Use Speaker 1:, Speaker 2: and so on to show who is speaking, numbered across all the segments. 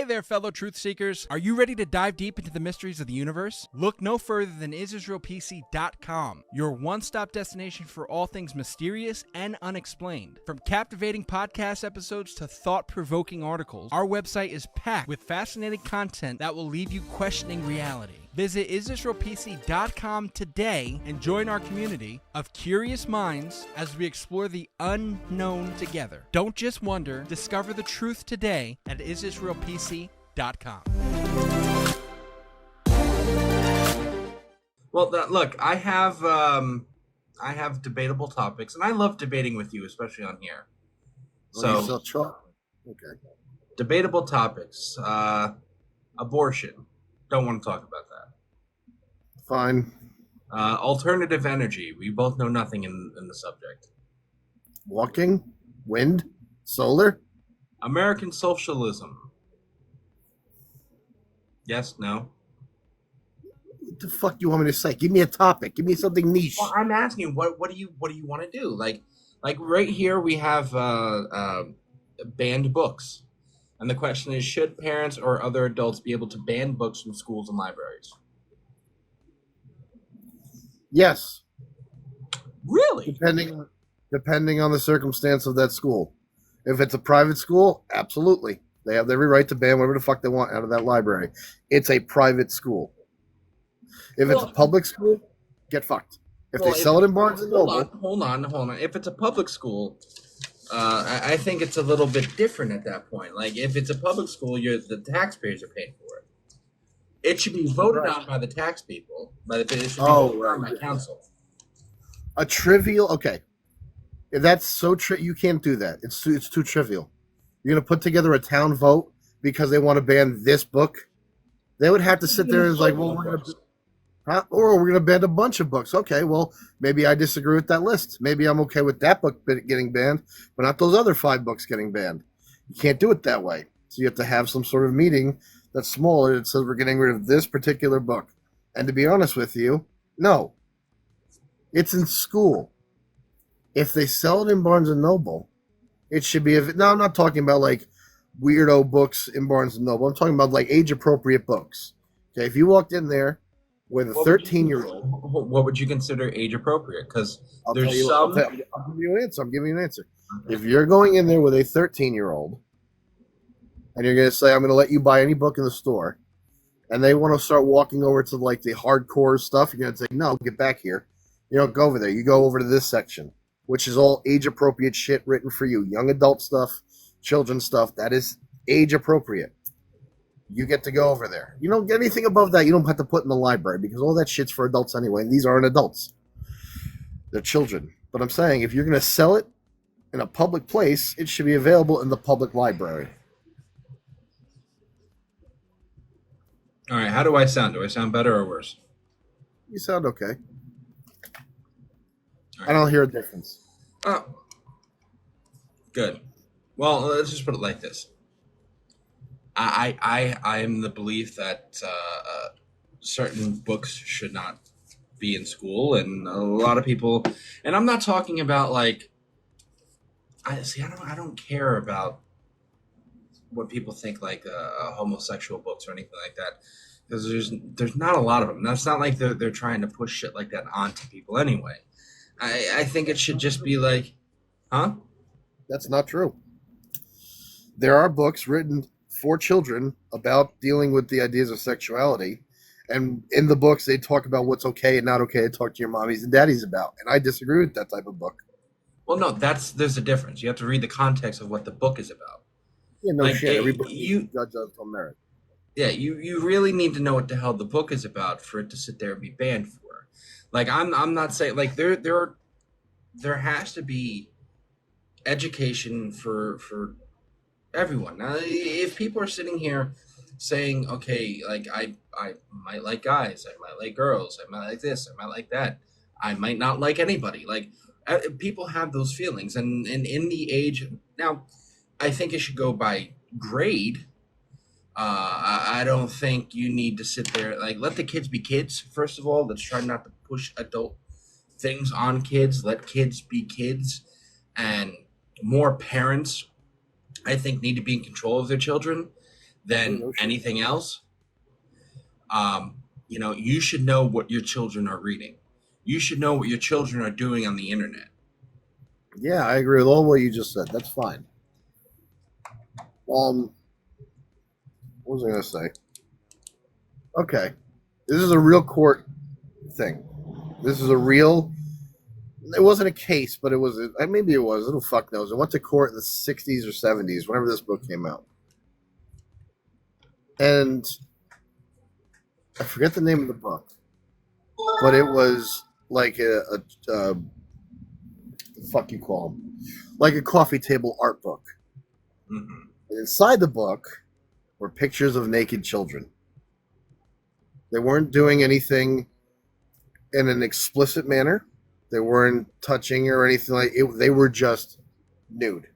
Speaker 1: there, fellow truth seekers. Are you ready to dive deep into the mysteries of the universe? Look no further than isisraelpc.com, your one-stop destination for all things mysterious and unexplained. From captivating podcast episodes to thought-provoking articles, our website is packed with fascinating content that will leave you questioning reality. Visit isisraelpc.com today and join our community of curious minds as we explore the unknown together. Don't just wonder, discover the truth today at isisraelpc.com.
Speaker 2: Well, look, I have debatable topics, and I love debating with you, especially on here. So,
Speaker 3: okay.
Speaker 2: Debatable topics. Abortion. Don't want to talk about that.
Speaker 3: Fine.
Speaker 2: Alternative energy. We both know nothing in the subject.
Speaker 3: Walking? Wind? Solar?
Speaker 2: American socialism. Yes, no?
Speaker 3: What the fuck do you want me to say? Give me a topic. Give me something niche.
Speaker 2: Well, I'm asking, what do you want to do? Like right here we have banned books. And the question is, should parents or other adults be able to ban books from schools and libraries?
Speaker 3: Yes.
Speaker 2: Really?
Speaker 3: Depending on the circumstance of that school. If it's a private school, absolutely. They have every right to ban whatever the fuck they want out of that library. It's a private school. If it's a public school, get fucked. If they sell it in Barnes and Noble.
Speaker 2: Hold on. If it's a public school, I think it's a little bit different at that point. Like, if it's a public school, the taxpayers are paying for it. It should be voted on by the tax people, but it should be voted on by council.
Speaker 3: A trivial, okay. If that's so you can't do that. It's too trivial. You're gonna put together a town vote because they want to ban this book. They would have to sit there and it's like, well, we're gonna ban a bunch of books. Okay, well, maybe I disagree with that list. Maybe I'm okay with that book getting banned, but not those other 5 books getting banned. You can't do it that way. So you have to have some sort of meeting that's smaller that says we're getting rid of this particular book. And to be honest with you, no. It's in school. If they sell it in Barnes & Noble, it should be... Now, I'm not talking about, like, weirdo books in Barnes & Noble. I'm talking about, like, age-appropriate books. Okay, if you walked in there with a 13-year-old...
Speaker 2: What would you consider age-appropriate? Because there's
Speaker 3: I'll give you an answer. I'm giving you an answer. Okay. If you're going in there with a 13-year-old... and you're going to say, I'm going to let you buy any book in the store, and they want to start walking over to, like, the hardcore stuff, you're going to say, no, get back here. You don't go over there. You go over to this section, which is all age-appropriate shit written for you. Young adult stuff, children's stuff, that is age-appropriate. You get to go over there. You don't get anything above that. You don't have to put in the library, because all that shit's for adults anyway, and these aren't adults. They're children. But I'm saying, if you're going to sell it in a public place, it should be available in the public library.
Speaker 2: All right, how do I sound? Do I sound better or worse?
Speaker 3: You sound okay. Right. I don't hear a difference.
Speaker 2: Oh, good. Well, let's just put it like this. I am the belief that certain books should not be in school, and a lot of people. And I'm not talking about like. I don't care about what people think like homosexual books or anything like that, because there's not a lot of them. That's not like they're trying to push shit like that onto people anyway. I think it should just be like, huh?
Speaker 3: That's not true. There are books written for children about dealing with the ideas of sexuality, and in the books they talk about what's okay and not okay to talk to your mommies and daddies about, and I disagree with that type of book.
Speaker 2: Well, no, there's a difference. You have to read the context of what the book is about.
Speaker 3: Yeah, no shit. Every book you judge on merit.
Speaker 2: Yeah, you really need to know what the hell the book is about for it to sit there and be banned for. Like, I'm not saying, like, there has to be education for everyone. Now, if people are sitting here saying, okay, like, I might like guys, I might like girls, I might like this, I might like that, I might not like anybody. Like, people have those feelings, and in the age now, I think it should go by grade. I don't think you need to sit there, like, let the kids be kids. First of all, let's try not to push adult things on kids. Let kids be kids, and more parents, I think, need to be in control of their children. than
Speaker 3: No shit.
Speaker 2: anything else. You should know what your children are reading. You should know what your children are doing on the internet.
Speaker 3: Yeah, I agree with all what you just said. That's fine. What was I going to say? Okay, this is a real court thing. This is a real. It wasn't a case, but it was. Maybe it was. Who the fuck knows? It went to court in the '60s or '70s, whenever this book came out, and I forget the name of the book, but it was like a the fuck you call them, like a coffee table art book.
Speaker 2: Mm-hmm.
Speaker 3: And inside the book were pictures of naked children. They weren't doing anything in an explicit manner. They weren't touching or anything like it. They were just nude.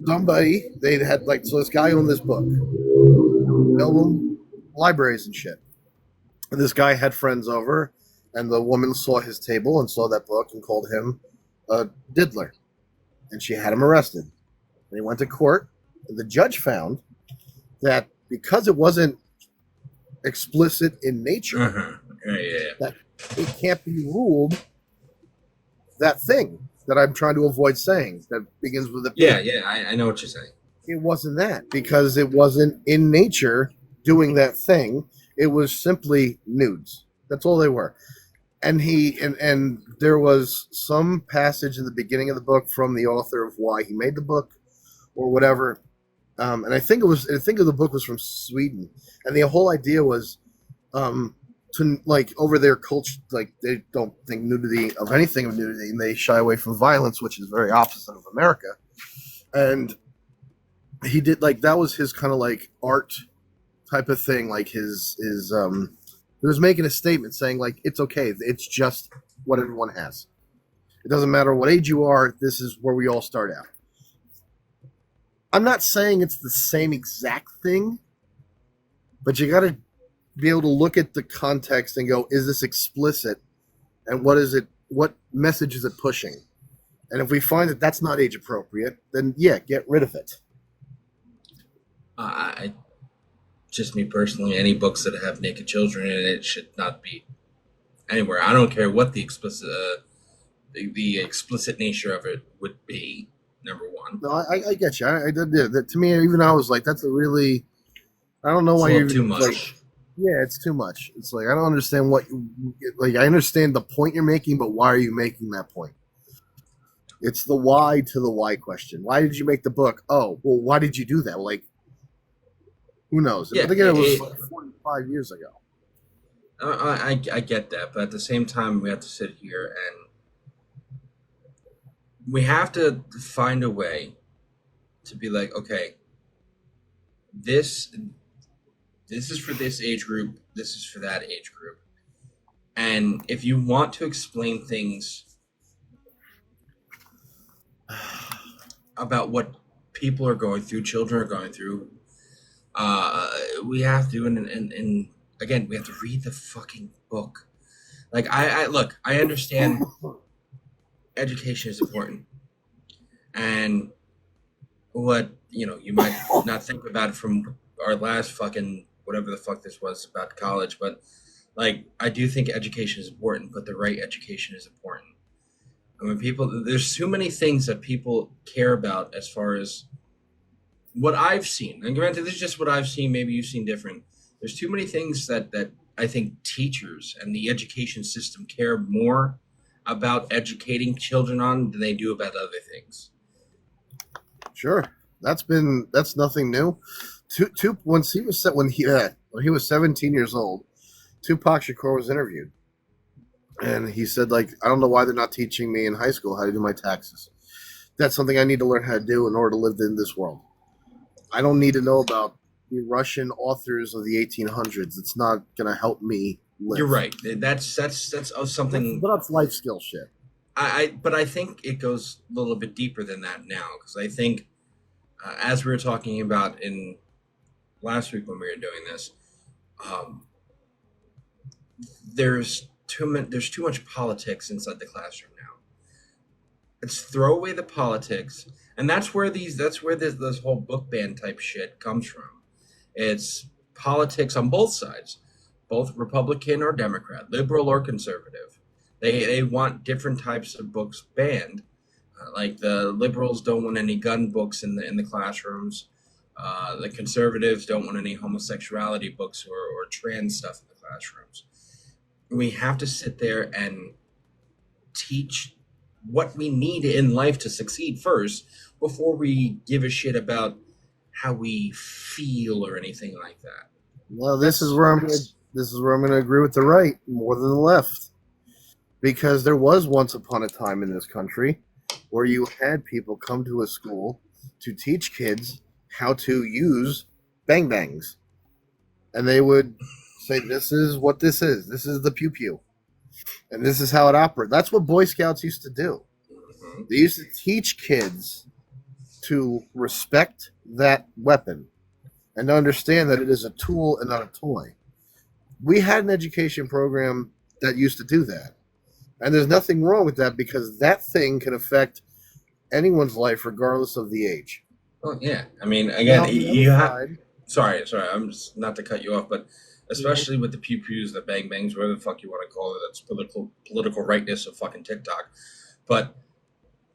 Speaker 3: They had so this guy owned this book, film libraries and shit. And this guy had friends over, and the woman saw his table and saw that book and called him a diddler, and she had him arrested. And he went to court, and the judge found that because it wasn't explicit in nature, that it can't be ruled that thing that I'm trying to avoid saying that begins with a P.
Speaker 2: I know what you're saying.
Speaker 3: It wasn't that because it wasn't in nature doing that thing. It was simply nudes. That's all they were. And and there was some passage in the beginning of the book from the author of why he made the book or whatever. And I think the book was from Sweden, and the whole idea was to over their culture, they don't think nudity of anything of nudity, and they shy away from violence, which is very opposite of America. And he did that was his kind of art type of thing, his he was making a statement saying it's okay, it's just what everyone has. It doesn't matter what age you are. This is where we all start out. I'm not saying it's the same exact thing, but you got to be able to look at the context and go, is this explicit? And what message is it pushing? And if we find that that's not age appropriate, then yeah, get rid of it.
Speaker 2: Just me personally, any books that have naked children in it should not be anywhere. I don't care what the explicit nature of it would be. Number one.
Speaker 3: No, I get you. I did that. To me, even I was like, that's a really. I don't know why you're
Speaker 2: too much.
Speaker 3: Yeah, it's too much. It's I don't understand what I understand the point you're making, but why are you making that point? It's the why to the why question. Why did you make the book? Oh, well, why did you do that? Who knows?
Speaker 2: Yeah,
Speaker 3: but again, it was 45 years ago.
Speaker 2: I get that, but at the same time, we have to sit here and we have to find a way to be okay, this is for this age group, this is for that age group. And if you want to explain things about what people are going through, children are going through, we have to, and again, we have to read the fucking book. I understand education is important, and what you might not think about it from our last fucking whatever the fuck this was about college, but I do think education is important, but the right education is important. I mean, there's too many things that people care about as far as what I've seen, and granted, this is just what I've seen. Maybe you've seen different. There's too many things that I think teachers and the education system care more about educating children on than they do about other things.
Speaker 3: Sure, that's nothing new. When he was 17 years old, Tupac Shakur was interviewed, and he said I don't know why they're not teaching me in high school how to do my taxes. That's something I need to learn how to do in order to live in this world. I don't need to know about the Russian authors of the 1800s. It's not going to help me live.
Speaker 2: You're right. That's something.
Speaker 3: But that's life skill shit.
Speaker 2: But I think it goes a little bit deeper than that now, because I think, as we were talking about in last week when we were doing this, there's too much politics inside the classroom now. Let's throw away the politics, and that's where this whole book ban type shit comes from. It's politics on both sides, both Republican or Democrat, liberal or conservative. They want different types of books banned. Like the liberals don't want any gun books in the classrooms. The conservatives don't want any homosexuality books or trans stuff in the classrooms. We have to sit there and teach what we need in life to succeed first before we give a shit about how we feel or anything like that.
Speaker 3: Well, this is where I'm going to agree with the right more than the left, because there was once upon a time in this country where you had people come to a school to teach kids how to use bang bangs, and they would say, "This is what this is. This is the pew pew, and this is how it operates." That's what Boy Scouts used to do. They used to teach kids to respect that weapon and to understand that it is a tool and not a toy. We had an education program that used to do that. And there's nothing wrong with that, because that thing can affect anyone's life regardless of the age.
Speaker 2: Well, yeah. I mean, again,
Speaker 3: Now,
Speaker 2: you have. Sorry. I'm just not to cut you off, but especially
Speaker 3: Mm-hmm.
Speaker 2: with the pew pews, the bang bangs, whatever the fuck you want to call it, that's political rightness of fucking TikTok. But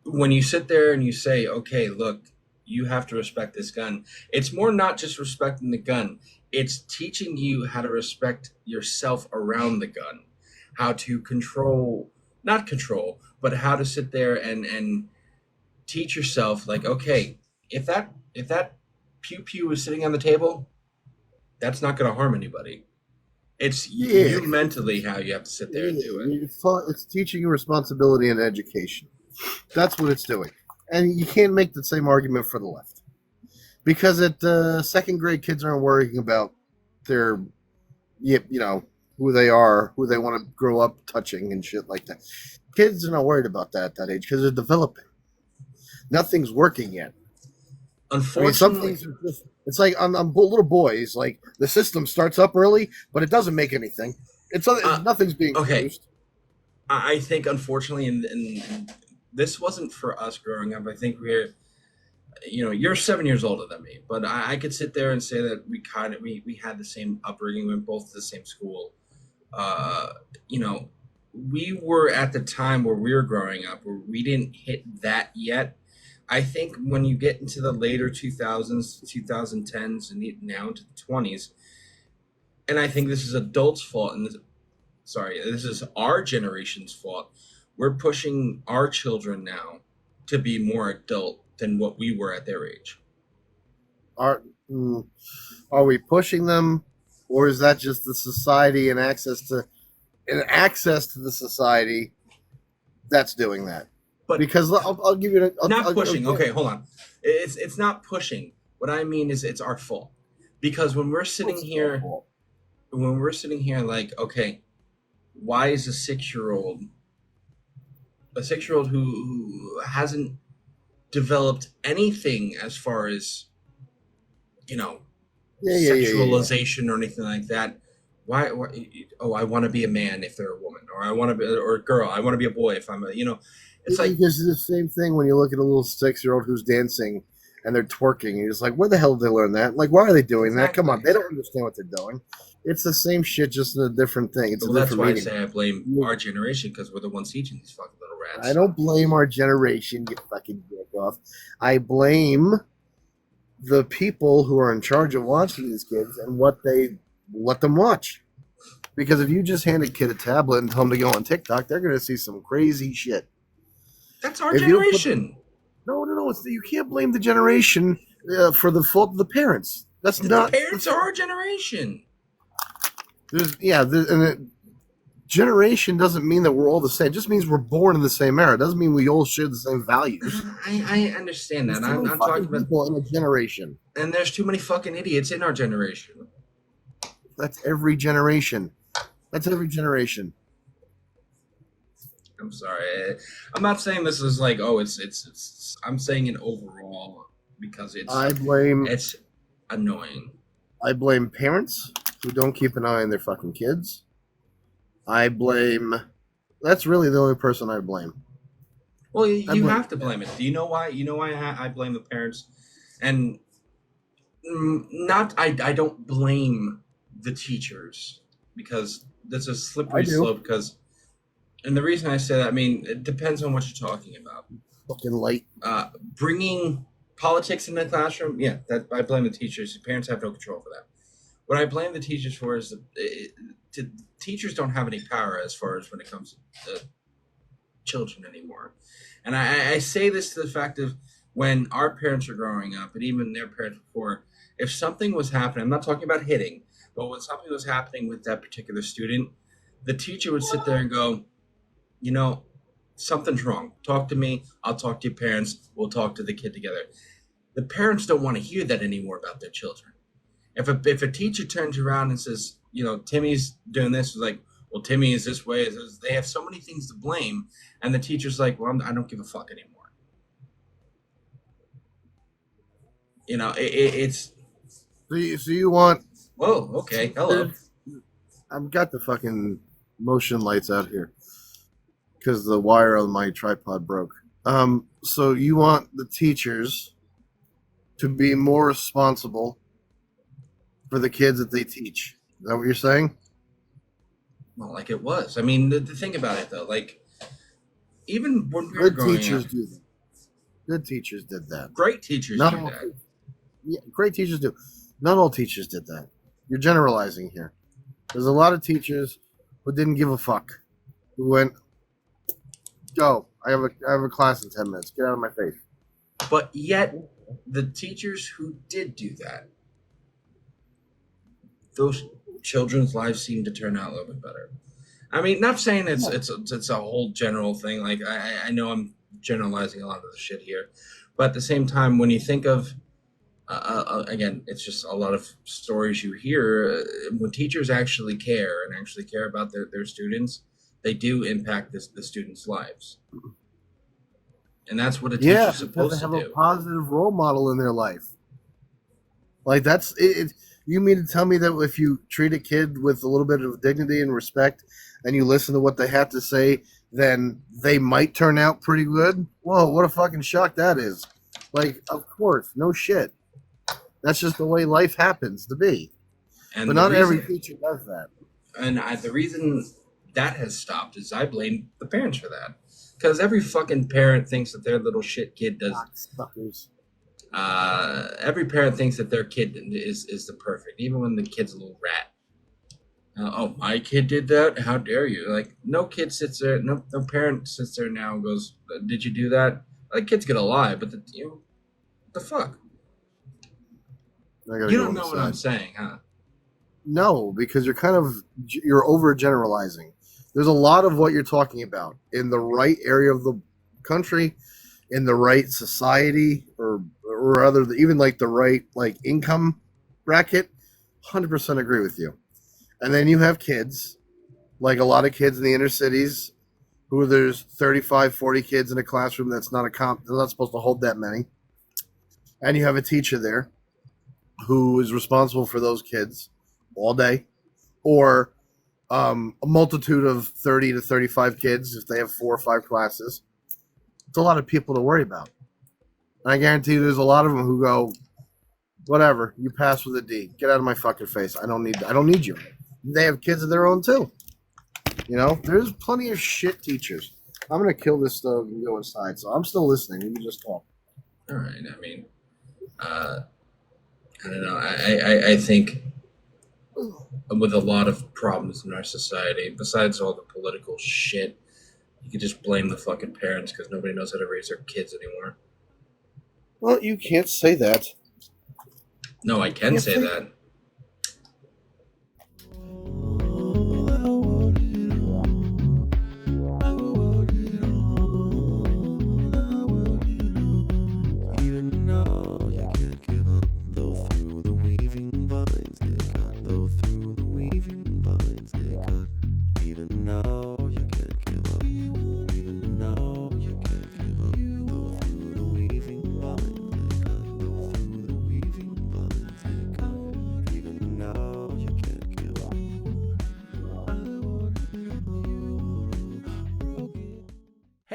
Speaker 2: when you sit there and you say, okay, look, you have to respect this gun, it's more not just respecting the gun, it's teaching you how to respect yourself around the gun, how to not control, but how to sit there and teach yourself, like, okay, if that pew pew is sitting on the table, that's not going to harm anybody. It's
Speaker 3: Yeah.
Speaker 2: you mentally how you have to sit there and do it.
Speaker 3: It's teaching you responsibility and education. That's what it's doing. And you can't make the same argument for the left. Because at second grade, kids aren't worrying about their, who they are, who they want to grow up touching and shit like that. Kids are not worried about that at that age because they're developing. Nothing's working yet. I mean, some
Speaker 2: Unfortunately,
Speaker 3: things are just, it's like on little boys, like the system starts up early, but it doesn't make anything. Nothing's being
Speaker 2: okay.
Speaker 3: produced.
Speaker 2: I think, unfortunately, and this wasn't for us growing up. I think you're 7 years older than me, but I could sit there and say that we had the same upbringing, we went both to the same school. Uh, you know, we were at the time where we were growing up where we didn't hit that yet. I think when you get into the later 2000s, 2010s, and now into the 20s, and I think this is adults' fault, and this is our generation's fault. We're pushing our children now to be more adult than what we were at their age.
Speaker 3: Are mm, are we pushing them, or is that just the society and access to the society that's doing that?
Speaker 2: But
Speaker 3: Because I'll give you
Speaker 2: not pushing. Okay, hold on. It's not pushing. What I mean is it's our fault. Because when we're sitting here like, okay, why is a 6-year-old who hasn't developed anything as far as, you know,
Speaker 3: Yeah.
Speaker 2: sexualization or anything like that. Why oh, I want to be a man if they're a woman, or I want to be, or a girl, I want to be a boy if I'm it's like,
Speaker 3: Because it's the same thing when you look at a little 6-year-old who's dancing and they're twerking. You're just like, where the hell did they learn that? Like, why are they doing that? Come on,
Speaker 2: exactly.
Speaker 3: they don't understand what they're doing. It's the same shit, just in a different thing. It's
Speaker 2: Well,
Speaker 3: a
Speaker 2: that's
Speaker 3: different
Speaker 2: why I
Speaker 3: meaning.
Speaker 2: say I blame our generation, because we're the ones teaching these fucking little rats.
Speaker 3: I don't blame our generation, you fucking dick off. I blame the people who are in charge of watching these kids and what they let them watch. Because if you just hand a kid a tablet and tell them to go on TikTok, they're going to see some crazy shit.
Speaker 2: That's our
Speaker 3: If you don't put
Speaker 2: generation.
Speaker 3: No. You can't blame the generation for the fault of the parents. That's
Speaker 2: The
Speaker 3: not.
Speaker 2: parents are our generation.
Speaker 3: Generation doesn't mean that we're all the same. It just means we're born in the same era. It doesn't mean we all share the same values.
Speaker 2: I understand that.
Speaker 3: There's too
Speaker 2: I'm
Speaker 3: many
Speaker 2: not
Speaker 3: fucking
Speaker 2: talking about,
Speaker 3: people in a generation.
Speaker 2: and there's too many fucking idiots in our generation.
Speaker 3: That's every generation. That's every generation.
Speaker 2: I'm sorry. I'm not saying this is like, oh, it's I'm saying it overall because
Speaker 3: I blame
Speaker 2: it's annoying.
Speaker 3: parents who don't keep an eye on their fucking kids. That's really the only person I blame.
Speaker 2: Well,
Speaker 3: I
Speaker 2: you
Speaker 3: blame
Speaker 2: have to blame it. Do you know why? You know why I blame the parents, and not I don't blame the teachers because that's a
Speaker 3: I
Speaker 2: slippery
Speaker 3: do.
Speaker 2: slope. Because and the reason I say that, I mean, it depends on what you're talking about.
Speaker 3: Fucking light.
Speaker 2: Bringing politics in the classroom, yeah, that I blame the teachers. The parents have no control for that. What I blame the teachers for is teachers don't have any power as far as when it comes to children anymore. And I say this to the fact of when our parents were growing up, and even their parents before, if something was happening, I'm not talking about hitting, but when something was happening with that particular student, the teacher would sit there and go, you know, something's wrong. Talk to me. I'll talk to your parents. We'll talk to the kid together. The parents don't want to hear that anymore about their children. If a teacher turns around and says, Timmy's doing this, it's like, well, Timmy is this way. They have so many things to blame, and the teacher's like, well, I don't give a fuck anymore. It's
Speaker 3: So you want?
Speaker 2: whoa, okay, hello.
Speaker 3: I've got the fucking motion lights out here because the wire on my tripod broke. So you want the teachers to be more responsible for the kids that they teach. Is that what you're saying?
Speaker 2: Well, like it was. I mean, the thing about it though, like even when we were
Speaker 3: Good
Speaker 2: growing
Speaker 3: teachers
Speaker 2: up,
Speaker 3: do that. Good teachers did that.
Speaker 2: great teachers
Speaker 3: Not
Speaker 2: do
Speaker 3: all,
Speaker 2: that.
Speaker 3: yeah, great teachers do. Not all teachers did that. You're generalizing here. There's a lot of teachers who didn't give a fuck. Who went, go. I have a class in 10 minutes. Get out of my face.
Speaker 2: But yet, the teachers who did do that, those children's lives seem to turn out a little bit better. I mean, not saying it's a whole general thing. Like I know I'm generalizing a lot of the shit here, but at the same time, when you think of again, it's just a lot of stories you hear. When teachers actually care and actually care about their students, they do impact the students' lives, and that's what a
Speaker 3: Yeah,
Speaker 2: teacher's
Speaker 3: because they
Speaker 2: supposed to
Speaker 3: have a
Speaker 2: do.
Speaker 3: positive role model in their life. Like that's it. You mean to tell me that if you treat a kid with a little bit of dignity and respect, and you listen to what they have to say, then they might turn out pretty good? Whoa, what a fucking shock that is! Like, of course, no shit. That's just the way life happens to be. But
Speaker 2: And the
Speaker 3: not every
Speaker 2: reason,
Speaker 3: teacher does that.
Speaker 2: the reason that has stopped is I blame the parents for that. Because every fucking parent thinks that their little shit kid does.
Speaker 3: Cocksuckers.
Speaker 2: Every parent thinks that their kid is the perfect, even when the kid's a little rat. Oh, my kid did that? How dare you? Like, no kid sits there, no parent sits there now and goes, did you do that? Like, kid's gonna lie, but the fuck?
Speaker 3: I gotta
Speaker 2: You
Speaker 3: go
Speaker 2: don't
Speaker 3: on the
Speaker 2: know what I'm
Speaker 3: side.
Speaker 2: saying, huh?
Speaker 3: No, because you're overgeneralizing. There's a lot of what you're talking about in the right area of the country, in the right society, or rather, even like the right like income bracket. 100% agree with you. And then you have kids, like a lot of kids in the inner cities, who there's 35, 40 kids in a classroom that's not they're not supposed to hold that many, and you have a teacher there who is responsible for those kids all day, or a multitude of 30 to 35 kids if they have 4 or 5 classes. It's a lot of people to worry about. And I guarantee you there's a lot of them who go, whatever, you pass with a D. Get out of my fucking face. I don't need you. They have kids of their own too. There's plenty of shit teachers. I'm gonna kill this stove and go inside. So I'm still listening. You can just talk.
Speaker 2: All right. I mean, I don't know. I think with a lot of problems in our society, besides all the political shit, you could just blame the fucking parents because nobody knows how to raise their kids anymore.
Speaker 3: Well, you can't say that.
Speaker 2: No, I can say that.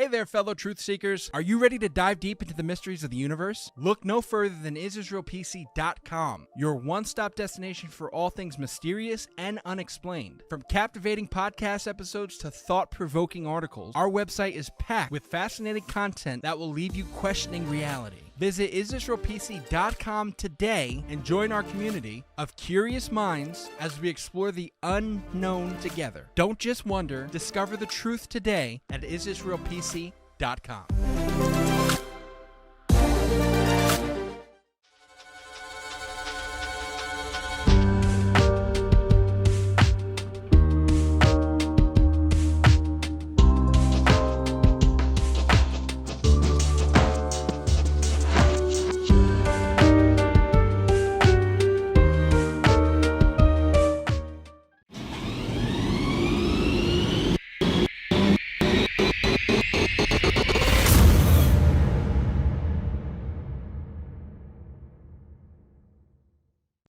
Speaker 1: Hey there, fellow truth seekers. Are you ready to dive deep into the mysteries of the universe? Look no further than isisraelpc.com, your one-stop destination for all things mysterious and unexplained. From captivating podcast episodes to thought-provoking articles, our website is packed with fascinating content that will leave you questioning reality. Visit isisraelpc.com today and join our community of curious minds as we explore the unknown together. Don't just wonder, discover the truth today at isisraelpc.com.